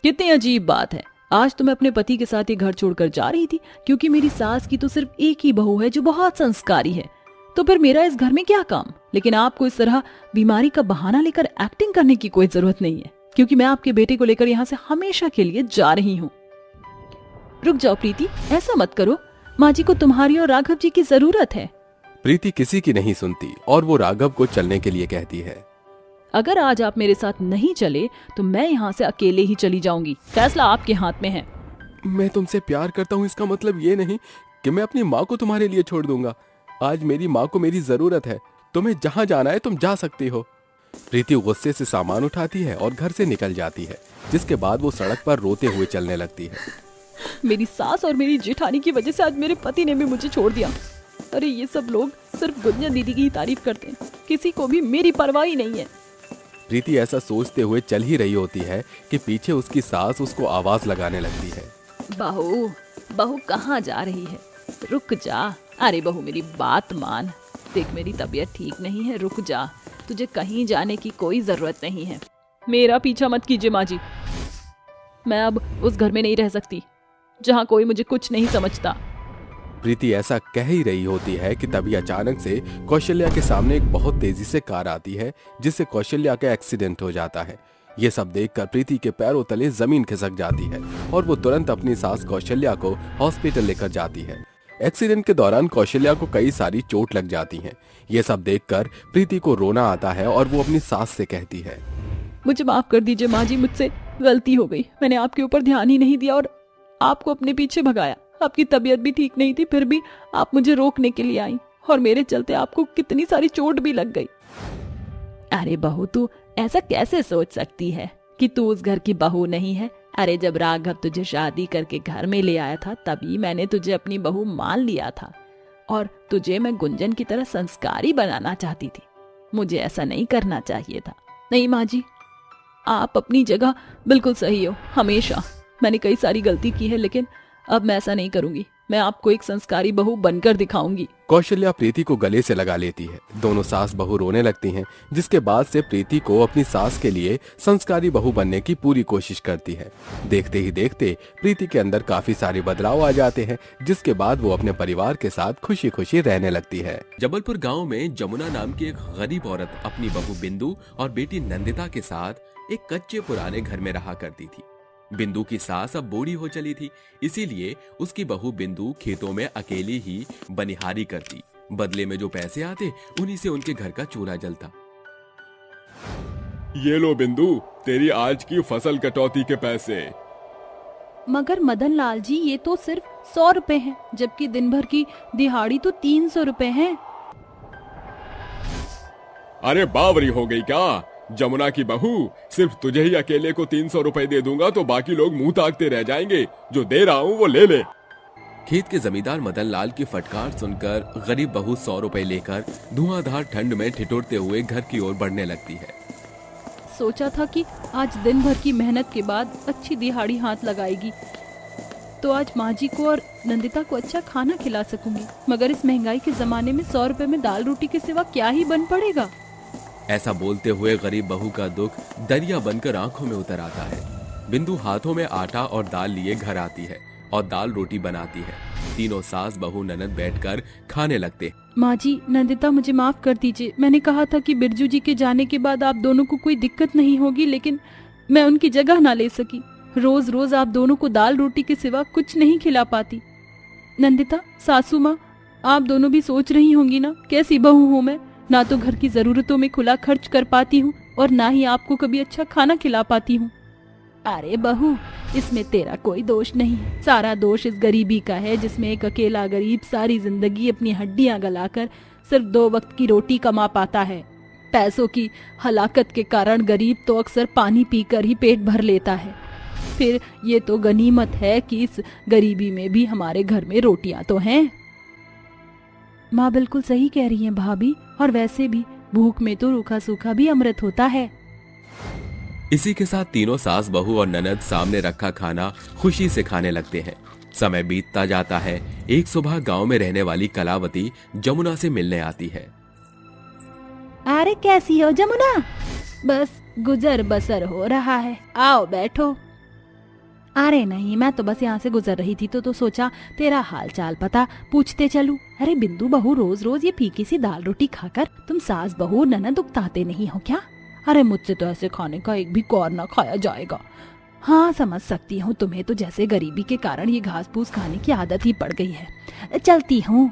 कितनी अजीब बात है, आज तो मैं अपने पति के साथ ये घर छोड़कर जा रही थी, क्योंकि मेरी सास की तो सिर्फ एक ही बहू है जो बहुत संस्कारी है। तो फिर मेरा इस घर में क्या काम? लेकिन आपको इस तरह बीमारी का बहाना लेकर एक्टिंग करने की कोई जरूरत नहीं है, क्योंकि मैं आपके बेटे को लेकर यहाँ से हमेशा के लिए जा रही हूँ। रुक जाओ प्रीति, ऐसा मत करो। माँ जी को तुम्हारी और राघव जी की जरूरत है। प्रीति किसी की नहीं सुनती और वो राघव को चलने के लिए कहती है। अगर आज आप मेरे साथ नहीं चले तो मैं यहाँ से अकेले ही चली जाऊंगी। फैसला आपके हाथ में है। मैं तुमसे प्यार करता हूँ, इसका मतलब ये नहीं कि मैं अपनी माँ को तुम्हारे लिए छोड़ दूंगा। आज मेरी माँ को मेरी जरूरत है, तुम्हें जहां जाना है तुम जा सकती हो। प्रीति गुस्से से सामान उठाती है और घर से निकल जाती है, जिसके बाद वो सड़क पर रोते हुए चलने लगती है। मेरी सास और मेरी जेठानी की वजह से आज मेरे पति ने भी मुझे छोड़ दिया। अरे ये सब लोग सिर्फ गुंजन दीदी की ही तारीफ करते हैं, किसी को भी मेरी परवाह ही नहीं है। प्रीति ऐसा सोचते हुए चल ही रही होती है कि पीछे उसकी सास उसको आवाज लगाने लगती है। बहू, बहू कहाँ जा रही है? रुक जा। अरे बहू मेरी बात मान, देख मेरी तबीयत ठीक नहीं है, रुक जा। तुझे कहीं जाने की कोई जरूरत नहीं है। मेरा पीछा मत कीजिए माँ जी, मैं अब उस घर में नहीं रह सकती जहाँ कोई मुझे कुछ नहीं समझता। प्रीति ऐसा कह ही रही होती है कि तभी अचानक से कौशल्या के सामने एक बहुत तेजी से कार आती है, जिससे कौशल्या का एक्सीडेंट हो जाता है। ये सब देखकर प्रीति के पैरों तले जमीन खिसक जाती है और वो तुरंत अपनी सास कौशल्या को हॉस्पिटल लेकर जाती है। एक्सीडेंट के दौरान कौशल्या को कई सारी चोट लग जाती है। ये सब देखकर प्रीति को रोना आता है और वो अपनी सास से कहती है, मुझे माफ कर दीजिए माँ जी, मुझसे गलती हो गई। मैंने आपके ऊपर ध्यान ही नहीं दिया और आपको अपने पीछे भगाया। आपकी तबीयत भी ठीक नहीं थी, फिर भी आप मुझे रोकने के लिए आई और मेरे चलते आपको कितनी सारी चोट भी लग गई। अरे बहू, तू ऐसा कैसे सोच सकती है कि तू उस घर की बहू नहीं है? अरे जब राघव तुझे शादी करके घर में ले आया था तभी मैंने तुझे अपनी बहू मान लिया था और तुझे मैं गुंजन की तरह संस्कारी बनाना चाहती थी। मुझे ऐसा नहीं करना चाहिए था। नहीं माँ जी, आप अपनी जगह बिल्कुल सही हो। हमेशा मैंने कई सारी गलती की है, लेकिन अब मैं ऐसा नहीं करूंगी। मैं आपको एक संस्कारी बहू बनकर दिखाऊंगी। कौशल्या प्रीति को गले से लगा लेती है। दोनों सास बहू रोने लगती हैं, जिसके बाद से प्रीति को अपनी सास के लिए संस्कारी बहू बनने की पूरी कोशिश करती है। देखते ही देखते प्रीति के अंदर काफी सारे बदलाव आ जाते हैं, जिसके बाद वो अपने परिवार के साथ खुशी खुशी रहने लगती है। जबलपुर गांव में जमुना नाम की एक गरीब औरत अपनी बहू बिंदु और बेटी नंदिता के साथ एक कच्चे पुराने घर में रहा करती थी। बिंदु की सास अब बूढ़ी हो चली थी, इसीलिए उसकी बहू बिंदु खेतों में अकेली ही बनिहारी करती। बदले में जो पैसे आते उन्हीं से उनके घर का चूल्हा जलता। ये लो बिंदु, तेरी आज की फसल कटौती के पैसे। मगर मदन लाल जी, ये तो सिर्फ 100 रुपए हैं, जबकि दिन भर की दिहाड़ी तो 300 रुपए है। अरे बावरी हो गई क्या? जमुना की बहू, सिर्फ तुझे ही अकेले को 300 रुपए दे दूंगा तो बाकी लोग मुंह ताकते रह जाएंगे। जो दे रहा हूँ वो ले ले। खेत के जमींदार मदन लाल की फटकार सुनकर गरीब बहू 100 रुपए लेकर धुआंधार ठंड में ठिठुरते हुए घर की ओर बढ़ने लगती है। सोचा था कि आज दिन भर की मेहनत के बाद अच्छी दिहाड़ी हाथ लगाएगी तो आज माँ जी को और नंदिता को अच्छा खाना खिला सकूंगी, मगर इस महंगाई के जमाने में 100 रुपए में दाल रोटी के सिवा क्या ही बन पड़ेगा। ऐसा बोलते हुए गरीब बहू का दुख दरिया बनकर आंखों में उतर आता है। बिंदु हाथों में आटा और दाल लिए घर आती है और दाल रोटी बनाती है। तीनों सास बहू ननद बैठकर खाने लगते। माँ जी, नंदिता मुझे माफ कर दीजिए। मैंने कहा था कि बिरजू जी के जाने के बाद आप दोनों को कोई दिक्कत नहीं होगी, लेकिन मैं उनकी जगह ना ले सकी। रोज रोज आप दोनों को दाल रोटी के सिवा कुछ नहीं खिला पाती। नंदिता, सासू माँ, आप दोनों भी सोच रही होंगी ना कैसी बहू हूँ मैं। ना तो घर की जरूरतों में खुला खर्च कर पाती हूँ और ना ही आपको कभी अच्छा खाना खिला पाती हूँ। अरे बहू, इसमें तेरा कोई दोष नहीं है। सारा दोष इस गरीबी का है जिसमें एक अकेला गरीब सारी जिंदगी अपनी हड्डियां गलाकर सिर्फ 2 वक्त की रोटी कमा पाता है। पैसों की हलाकत के कारण गरीब तो अक्सर पानी पीकर ही पेट भर लेता है। फिर ये तो गनीमत है कि इस गरीबी में भी हमारे घर में रोटियां तो हैं। माँ बिल्कुल सही कह रही हैं भाभी, और वैसे भी भूख में तो रूखा सूखा भी अमृत होता है। इसी के साथ तीनों सास बहू और ननद सामने रखा खाना खुशी से खाने लगते हैं। समय बीतता जाता है। एक सुबह गांव में रहने वाली कलावती जमुना से मिलने आती है। अरे कैसी हो जमुना? बस गुजर बसर हो रहा है, आओ बैठो। अरे नहीं, मैं तो बस यहाँ से गुजर रही थी तो सोचा तेरा हाल चाल पता पूछते चलूं। अरे बिंदु बहू, रोज रोज ये फीकी सी दाल रोटी खाकर तुम सास बहू ननद उकताते नहीं हो क्या? अरे मुझसे तो ऐसे खाने का एक भी कौर ना खाया जाएगा। हाँ समझ सकती हूँ, तुम्हें तो जैसे गरीबी के कारण ये घास फूस खाने की आदत ही पड़ गई है। चलती हूँ।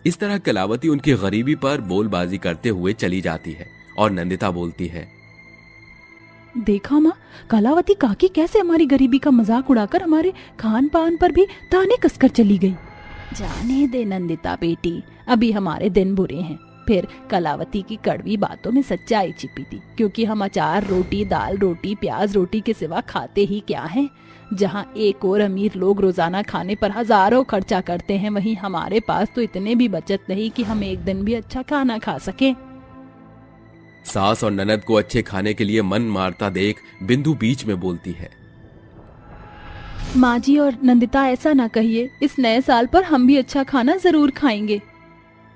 इस तरह कलावती उनकी गरीबी पर बोलबाजी करते हुए चली जाती है और नंदिता बोलती है, देखा माँ, कलावती काकी कैसे हमारी गरीबी का मजाक उड़ाकर हमारे खान पान पर भी ताने कसकर चली गई। जाने दे नंदिता बेटी, अभी हमारे दिन बुरे हैं। फिर कलावती की कड़वी बातों में सच्चाई छिपी थी, क्योंकि हम अचार रोटी, दाल रोटी, प्याज रोटी के सिवा खाते ही क्या हैं। जहाँ एक और अमीर लोग रोजाना खाने पर हजारों खर्चा करते हैं, वहीं हमारे पास तो इतने भी बचत नहीं कि हम एक दिन भी अच्छा खाना खा सके। सास और ननद को अच्छे खाने के लिए मन मारता देख बिंदु बीच में बोलती है। माँ जी और नंदिता, ऐसा ना कहिए, इस नए साल पर हम भी अच्छा खाना जरूर खाएंगे।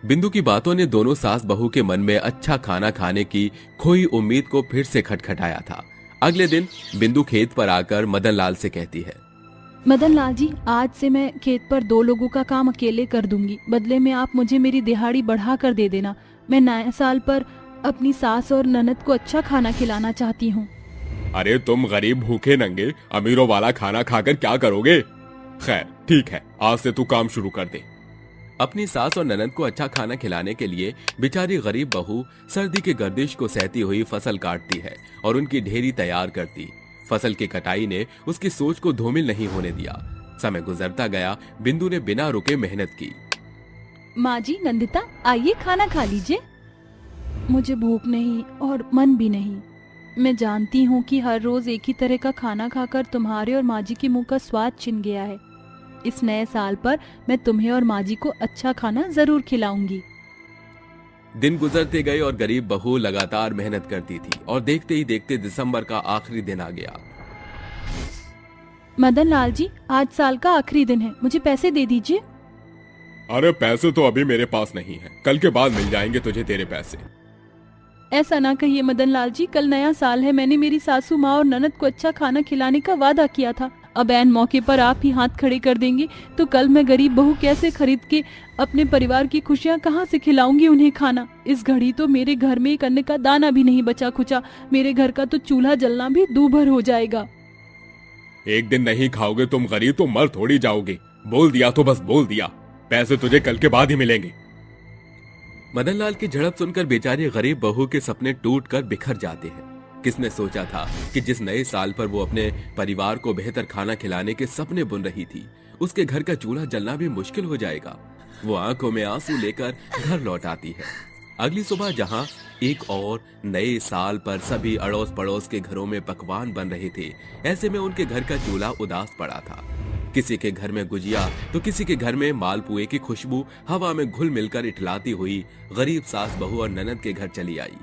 बिंदु की बातों ने दोनों सास बहू के मन में अच्छा खाना खाने की खोई उम्मीद को फिर से खटखटाया था। अगले दिन बिंदु खेत पर आकर मदन लाल से कहती है, मदन लाल जी, आज से मैं खेत पर 2 लोगों का काम अकेले कर दूंगी। बदले में आप मुझे मेरी दिहाड़ी बढ़ा कर दे देना। मैं नए साल पर अपनी सास और ननद को अच्छा खाना खिलाना चाहती हूँ। अरे तुम गरीब भूखे नंगे अमीरों वाला खाना खाकर क्या करोगे? खैर ठीक है, आज से तू काम शुरू कर दे। अपनी सास और ननद को अच्छा खाना खिलाने के लिए बेचारी गरीब बहू सर्दी के गर्दिश को सहती हुई फसल काटती है और उनकी ढेरी तैयार करती। फसल की कटाई ने उसकी सोच को धूमिल नहीं होने दिया। समय गुजरता गया, बिंदु ने बिना रुके मेहनत की। माँ जी, नंदिता, आइए खाना खा लीजिए। मुझे भूख नहीं और मन भी नहीं। मैं जानती हूँ कि हर रोज एक ही तरह का खाना खाकर तुम्हारे और माँ जी के मुंह का स्वाद छिन गया है। इस नए साल पर मैं तुम्हें और माँ जी को अच्छा खाना जरूर खिलाऊंगी। दिन गुजरते गए और गरीब बहू लगातार मेहनत करती थी और देखते ही देखते दिसंबर का आखिरी दिन आ गया। मदन लाल जी, आज साल का आखिरी दिन है, मुझे पैसे दे दीजिए। अरे पैसे तो अभी मेरे पास नहीं है, कल के बाद मिल जाएंगे तुझे तेरे पैसे। ऐसा ना कहिए मदन लाल जी, कल नया साल है। मैंने मेरी सासू माँ और ननद को अच्छा खाना खिलाने का वादा किया था। अब ऐन मौके पर आप ही हाथ खड़े कर देंगे तो कल मैं गरीब बहू कैसे खरीद के अपने परिवार की खुशियाँ कहाँ से खिलाऊंगी उन्हें खाना। इस घड़ी तो मेरे घर में एक अन्न का दाना भी नहीं बचा खुचा। मेरे घर का तो चूल्हा जलना भी दूभर हो जाएगा। एक दिन नहीं खाओगे तुम गरीब तो मर थोड़ी जाओगे। बोल दिया तो बस बोल दिया, पैसे तुझे कल के बाद ही मिलेंगे। मदनलाल की झड़प सुनकर बेचारी गरीब बहू के सपने टूटकर बिखर जाते हैं। किसने सोचा था कि जिस नए साल पर वो अपने परिवार को बेहतर खाना खिलाने के सपने बुन रही थी, उसके घर का चूल्हा जलना भी मुश्किल हो जाएगा। वो आंखों में आंसू लेकर घर लौट आती है। अगली सुबह जहां एक और नए साल पर सभी अड़ोस पड़ोस के घरों में पकवान बन रहे थे, ऐसे में उनके घर का चूल्हा उदास पड़ा था। किसी के घर में गुजिया तो किसी के घर में मालपुए की खुशबू हवा में घुल मिलकर इठलाती हुई गरीब सास बहू और ननद के घर चली आई।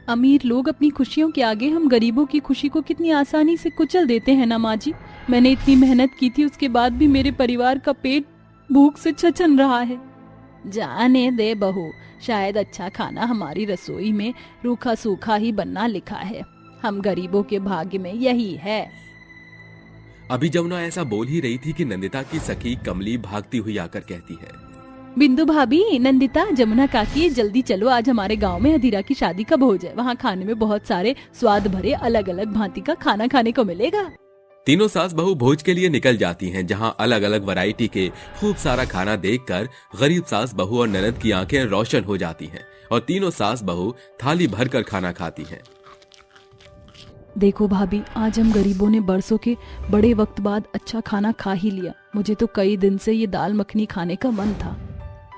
अमीर लोग अपनी खुशियों के आगे हम गरीबों की खुशी को कितनी आसानी से कुचल देते हैं ना माँ जी। मैंने इतनी मेहनत की थी, उसके बाद भी मेरे परिवार का पेट भूख से छछन रहा है। जाने दे बहू, शायद अच्छा खाना हमारी रसोई में रूखा सूखा ही बनना लिखा है। हम गरीबों के भाग्य में यही है। अभी जमुना ऐसा बोल ही रही थी कि नंदिता की सखी कमली भागती हुई आकर कहती है, बिंदु भाभी, नंदिता, जमुना काकी, जल्दी चलो, आज हमारे गांव में अधीरा की शादी का भोज है। वहाँ खाने में बहुत सारे स्वाद भरे अलग अलग भांति का खाना खाने को मिलेगा। तीनों सास बहू भोज के लिए निकल जाती हैं, जहां अलग अलग वैरायटी के खूब सारा खाना देखकर गरीब सास बहू और ननद की आंखें रोशन हो जाती हैं और तीनों सास बहू थाली भरकर खाना खाती हैं। देखो भाभी, आज हम गरीबों ने बरसों के बड़े वक्त बाद अच्छा खाना खा ही लिया। मुझे तो कई दिन से ये दाल मखनी खाने का मन था।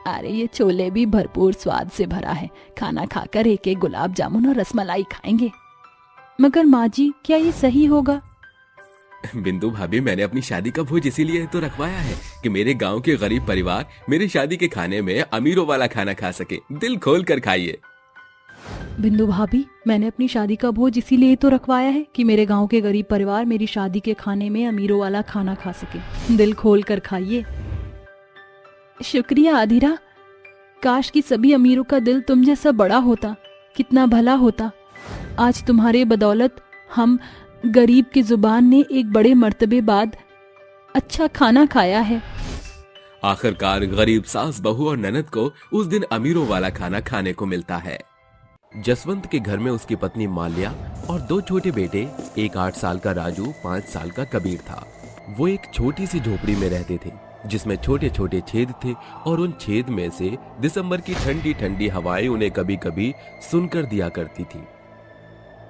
अरे ये छोले भी भरपूर स्वाद से भरा है। खाना खाकर एक एक गुलाब जामुन और रसमलाई खाएंगे। मगर माँ जी, क्या ये सही होगा? बिंदु भाभी, मैंने अपनी शादी का भोज इसीलिए तो रखवाया है कि मेरे गांव के गरीब परिवार मेरी शादी के खाने में अमीरों वाला खाना खा सके। दिल खोल कर खाइए। बिंदु भाभी, मैंने अपनी शादी का भोज इसीलिए तो रखवाया है कि मेरे गांव के गरीब परिवार मेरी शादी के खाने में अमीरों वाला खाना खा सके। दिल खोल कर खाइए। शुक्रिया अधीरा। काश कि सभी अमीरों का दिल तुम जैसा बड़ा होता, कितना भला होता। आज तुम्हारे बदौलत हम गरीब की जुबान ने एक बड़े मर्तबे बाद अच्छा खाना खाया है। आखिरकार गरीब सास बहू और ननद को उस दिन अमीरों वाला खाना खाने को मिलता है। जसवंत के घर में उसकी पत्नी माल्या और 2 छोटे बेटे, एक 8 साल का राजू, 5 साल का कबीर था। वो एक छोटी सी झोपड़ी में रहते थे जिसमें छोटे छोटे छेद थे और उन छेद में से दिसंबर की ठंडी ठंडी हवाएं उन्हें कभी कभी सुनकर दिया करती थी।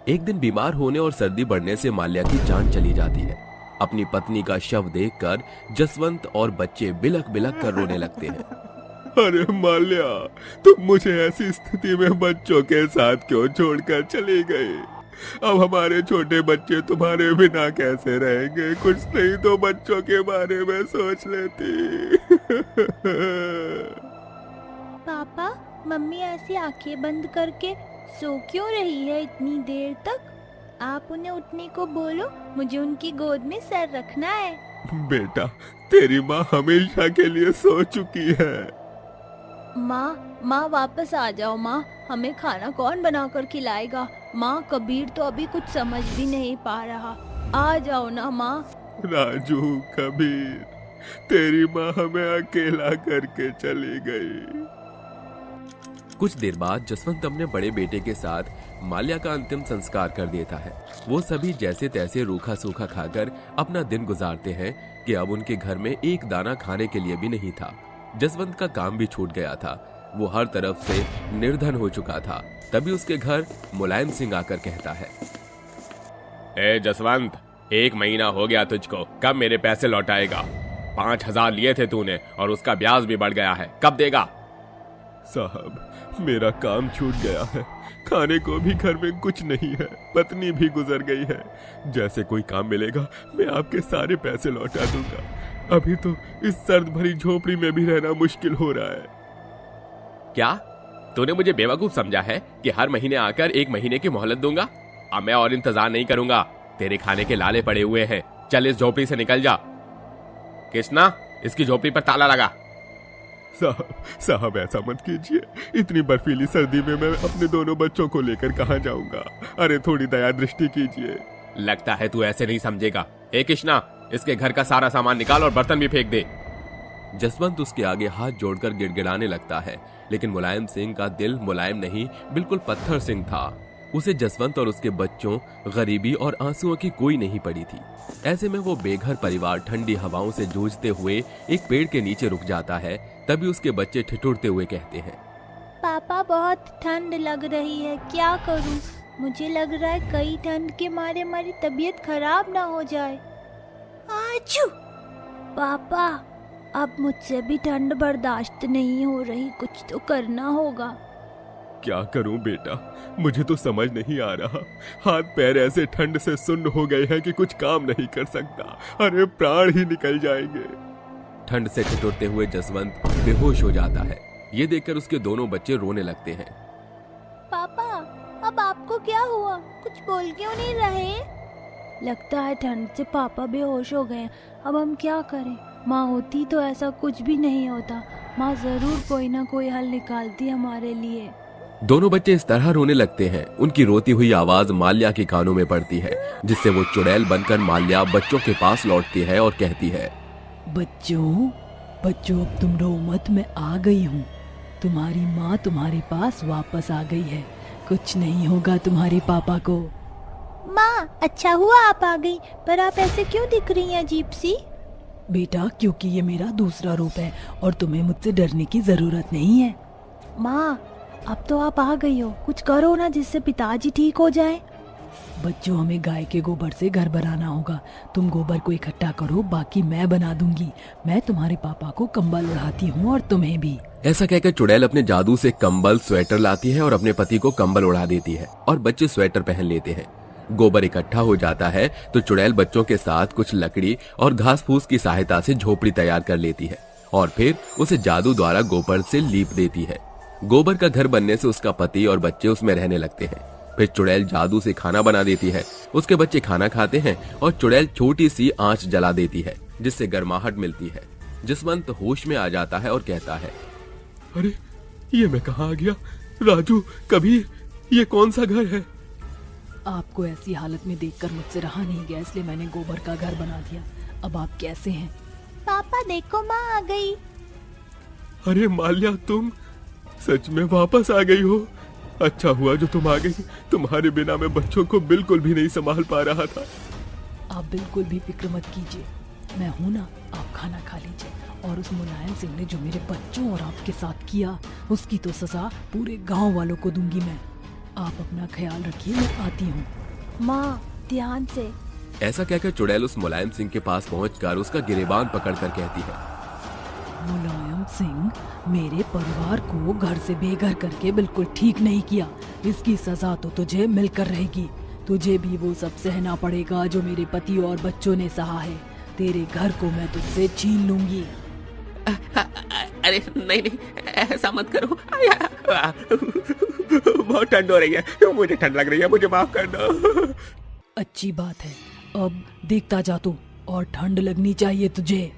एक दिन बीमार होने और सर्दी बढ़ने से माल्या की जान चली जाती है। अपनी पत्नी का शव देखकर जसवंत और बच्चे बिलख बिलख कर रोने लगते हैं। अरे माल्या, तुम मुझे ऐसी स्थिति में बच्चों के साथ क्यों छोड़कर चली गई? अब हमारे छोटे बच्चे तुम्हारे बिना कैसे रहेंगे? कुछ नहीं तो बच्चों के बारे में सोच लेती। पापा, मम्मी ऐसी आंखें बंद करके सो क्यों रही है इतनी देर तक? आप उन्हें उठने को बोलो, मुझे उनकी गोद में सर रखना है। बेटा, तेरी माँ हमेशा के लिए सो चुकी है। माँ वापस आ जाओ। माँ, हमें खाना कौन बनाकर खिलाएगा? माँ, कबीर तो अभी कुछ समझ भी नहीं पा रहा। आ जाओ ना माँ। राजू, कबीर, तेरी माँ हमें अकेला करके चली गई। कुछ देर बाद जसवंत अपने बड़े बेटे के साथ माल्या का अंतिम संस्कार कर देता है। वो सभी जैसे तैसे रूखा सूखा खाकर अपना दिन गुजारते हैं कि अब उनके घर में एक दाना खाने के लिए भी नहीं था। जसवंत का काम भी छूट गया था। वो हर तरफ से निर्धन हो चुका था। तभी उसके घर मुलायम सिंह आकर कहता है, ए जसवंत, 1 महीना हो गया तुझको, कब मेरे पैसे लौटाएगा? 5,000 लिए थे तूने और उसका ब्याज भी बढ़ गया है, कब देगा? साहब, मेरा काम छूट गया है। खाने को भी घर में कुछ नहीं है, पत्नी भी गुजर गई है। जैसे कोई काम मिलेगा मैं आपके सारे पैसे लौटा दूंगा। अभी तो इस सर्द भरी झोपड़ी में भी रहना मुश्किल हो रहा है। क्या तूने मुझे बेवकूफ समझा है कि हर महीने आकर 1 महीने की मोहलत दूंगा? अब मैं और इंतजार नहीं करूंगा। तेरे खाने के लाले पड़े हुए हैं। चल इस झोपड़ी से निकल जा। कृष्णा, इसकी झोपड़ी पर ताला लगा। साहब, ऐसा मत कीजिए। इतनी बर्फीली सर्दी में मैं अपने दोनों बच्चों को लेकर कहाँ जाऊंगा? अरे थोड़ी दया दृष्टि कीजिए। लगता है तू ऐसे नहीं समझेगा। ए कृष्णा, इसके घर का सारा सामान निकाल और बर्तन भी फेंक दे। जसवंत उसके आगे हाथ जोड़कर गिड़गिड़ाने लगता है, लेकिन मुलायम सिंह का दिल मुलायम नहीं, बिल्कुल पत्थर सिंह था। उसे जसवंत और उसके बच्चों, गरीबी और आंसुओं की कोई नहीं पड़ी थी। ऐसे में वो बेघर परिवार ठंडी हवाओं से जूझते हुए एक पेड़ के नीचे रुक जाता है। तभी उसके बच्चे ठिठुरते हुए कहते हैं, पापा, बहुत ठंड लग रही है, क्या करूं? मुझे लग रहा है कई ठंड के मारे हमारी तबीयत खराब ना हो जाए। आजू! पापा, अब मुझसे भी ठंड बर्दाश्त नहीं हो रही, कुछ तो करना होगा। क्या करूं बेटा, मुझे तो समझ नहीं आ रहा। हाथ पैर ऐसे ठंड से सुन्न हो गए हैं कि कुछ काम नहीं कर सकता। अरे प्राण ही निकल जाएंगे। ठंड से ठिठुरते हुए जसवंत बेहोश हो जाता है। ये देखकर उसके दोनों बच्चे रोने लगते हैं। पापा, अब आपको क्या हुआ? कुछ बोल क्यों नहीं रहे? लगता है ठंड से पापा बेहोश हो गए। अब हम क्या करें? माँ होती तो ऐसा कुछ भी नहीं होता। माँ जरूर कोई ना कोई हल निकालती हमारे लिए। दोनों बच्चे इस तरह रोने लगते हैं। उनकी रोती हुई आवाज माल्या के कानों में पड़ती है, जिससे वो चुड़ैल बनकर माल्या बच्चों के पास लौटती है और कहती है, बच्चों, अब तुम रो मत, मैं आ गई हूँ। तुम्हारी माँ तुम्हारे पास वापस आ गई है। कुछ नहीं होगा तुम्हारे पापा को। माँ, अच्छा हुआ आप आ गई, पर आप ऐसे क्यों दिख रही हैं अजीब सी? बेटा, क्योंकि ये मेरा दूसरा रूप है और तुम्हें मुझसे डरने की जरूरत नहीं है। माँ, अब तो आप आ गई हो, कुछ करो ना जिससे पिताजी ठीक हो जाएं। बच्चों, हमें गाय के गोबर से घर बनाना होगा। तुम गोबर को इकट्ठा करो, बाकी मैं बना दूंगी। मैं तुम्हारे पापा को कंबल उड़ाती हूँ और तुम्हें भी। ऐसा कहकर चुड़ैल अपने जादू से कंबल, स्वेटर लाती है और अपने पति को कंबल उड़ा देती है और बच्चे स्वेटर पहन लेते हैं। गोबर इकट्ठा हो जाता है तो चुड़ैल बच्चों के साथ कुछ लकड़ी और घास फूस की सहायता से झोपड़ी तैयार कर लेती है और फिर उसे जादू द्वारा गोबर से लीप देती है। गोबर का घर बनने से उसका पति और बच्चे उसमें रहने लगते हैं। फिर चुड़ैल जादू से खाना बना देती है। उसके बच्चे खाना खाते हैं और चुड़ैल छोटी सी आंच जला देती है, जिससे गर्माहट मिलती है। जसवंत होश में आ जाता है और कहता है, अरे ये मैं कहाँ आ गया? राजू, कबीर, ये कौन सा घर है? आपको ऐसी हालत में देखकर मुझसे रहा नहीं गया, इसलिए मैंने गोबर का घर बना दिया। अब आप कैसे हैं? पापा देखो, माँ आ गई। अरे माल्या, तुम सच में वापस आ गई हो। अच्छा हुआ जो तुम आ गई। तुम्हारे बिना मैं बच्चों को बिल्कुल भी नहीं संभाल पा रहा था। आप बिल्कुल भी फिक्र मत कीजिए, मैं हूं ना। आप खाना खा लीजिए। और उस मुलायम सिंह ने जो मेरे बच्चों और आपके साथ किया, उसकी तो सजा पूरे गांव वालों को दूंगी मैं। आप अपना ख्याल रखिए, मैं आती हूँ। माँ, ध्यान से। ऐसा कहकर चुड़ैल उस मुलायम सिंह के पास पहुंचकर उसका गिरेबान पकड़कर कहती है, मुलायम सिंह, मेरे परिवार को घर से बेघर करके बिल्कुल ठीक नहीं किया। इसकी सजा तो तुझे मिलकर रहेगी। तुझे भी वो सब सहना पड़ेगा जो मेरे पति और बच्चों ने सहा है। तेरे घर को मैं तुझसे छीन लूंगी। अरे नहीं नहीं, ऐसा मत करो। बहुत ठंड हो रही है, मुझे ठंड लग रही है, मुझे माफ कर दो। अच्छी बात है, अब देखता जा तू, और ठंड लगनी चाहिए तुझे।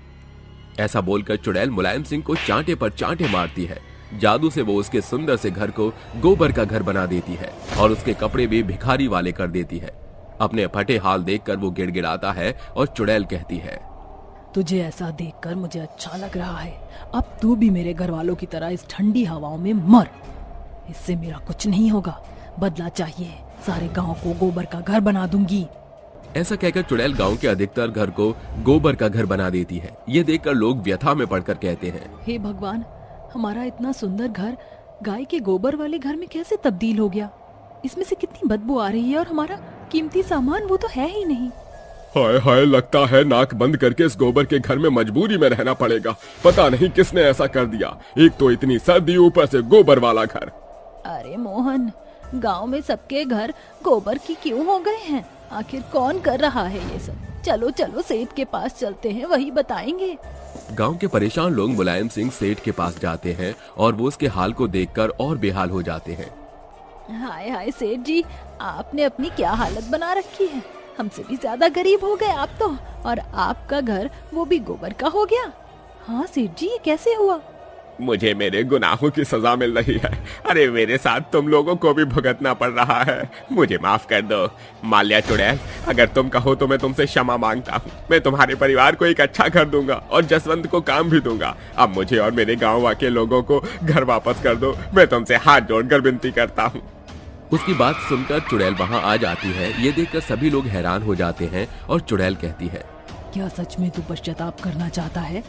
ऐसा बोलकर चुड़ैल मुलायम सिंह को चांटे पर चांटे मारती है। जादू से वो उसके सुंदर से घर को गोबर का घर बना देती है और उसके कपड़े भी भिखारी वाले कर देती है। अपने फटे हाल देखकर वो गिड़गिड़ाता है और चुड़ैल कहती है, तुझे ऐसा देखकर मुझे अच्छा लग रहा है। अब तू भी मेरे घर वालों की तरह इस ठंडी हवाओं में मर। इससे मेरा कुछ नहीं होगा, बदला चाहिए। सारे गांव को गोबर का घर बना दूंगी। ऐसा कहकर चुड़ैल गांव के अधिकतर घर को गोबर का घर बना देती है। ये देखकर लोग व्यथा में पड़कर कहते हैं, हे भगवान, हमारा इतना सुंदर घर गाय के गोबर वाले घर में कैसे तब्दील हो गया? इसमें से कितनी बदबू आ रही है, और हमारा कीमती सामान वो तो है ही नहीं। हाय हाय, लगता है नाक बंद करके इस गोबर के घर में मजबूरी में रहना पड़ेगा। पता नहीं किसने ऐसा कर दिया। एक तो इतनी सर्दी, ऊपर से गोबर वाला घर। अरे मोहन, गांव में सबके घर गोबर की क्यों हो गए हैं? आखिर कौन कर रहा है ये सब? चलो चलो सेठ के पास चलते हैं, वही बताएंगे। गांव के परेशान लोग मुलायम सिंह सेठ के पास जाते हैं और वो उसके हाल को देखकर और बेहाल हो जाते हैं। हाय हाय सेठ जी, आपने अपनी क्या हालत बना रखी है। हमसे भी ज्यादा गरीब हो गए आप तो, और आपका घर वो भी गोबर का हो गया। हाँ सेठ जी, ये कैसे हुआ? मुझे मेरे गुनाहों की सजा मिल रही है। अरे मेरे साथ तुम लोगों को भी भुगतना पड़ रहा है। मुझे माफ कर दो। माल्या चुड़ैल, अगर तुम कहो तो मैं तुमसे क्षमा मांगता हूँ। मैं तुम्हारे परिवार को एक अच्छा घर दूंगा और जसवंत को काम भी दूंगा। अब मुझे और मेरे गाँव के लोगों को घर वापस कर दो। मैं तुमसे हाथ जोड़कर विनती करता हूँ। उसकी बात सुनकर चुड़ैल वहाँ आ जाती है। ये देखकर सभी लोग हैरान हो जाते हैं और चुड़ैल कहती है, क्या सच में तू पश्चाताप करना चाहता है?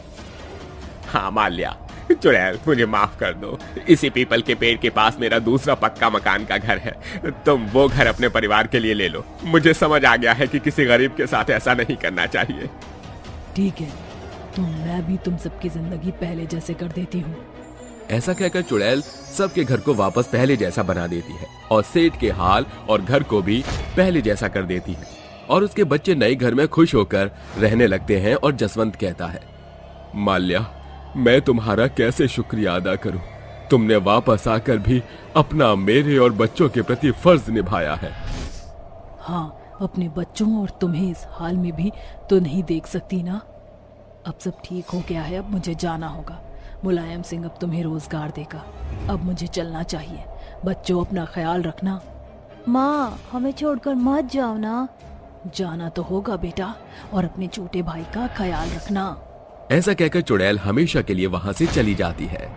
हाँ माल्या चुड़ैल, मुझे माफ कर दो। इसी पीपल के पेड़ के पास मेरा दूसरा पक्का मकान का घर है। तुम वो घर अपने परिवार के लिए ले लो। मुझे समझ आ गया है कि किसी गरीब के साथ ऐसा नहीं करना चाहिए। ठीक है, तो मैं भी तुम सबकी जिंदगी पहले जैसे कर देती हूँ। ऐसा कहकर चुड़ैल सबके घर को वापस पहले जैसा बना देती है और सेठ के हाल और घर को भी पहले जैसा कर देती है। और उसके बच्चे नए घर में खुश होकर रहने लगते हैं। और जसवंत कहता है, माल्या, मैं तुम्हारा कैसे शुक्रिया अदा करूं? तुमने वापस आकर भी अपना मेरे और बच्चों के प्रति फर्ज निभाया है। हाँ, अपने बच्चों और तुम्हें इस हाल में भी तो नहीं देख सकती ना। अब सब ठीक हो गया है, अब मुझे जाना होगा। मुलायम सिंह अब तुम्हें रोजगार देगा। अब मुझे चलना चाहिए। बच्चों, अपना ख्याल रखना। माँ, हमें छोड़कर मत जाओ ना। जाना तो होगा बेटा, और अपने छोटे भाई का ख्याल रखना। ऐसा कहकर चुड़ैल हमेशा के लिए वहां से चली जाती है।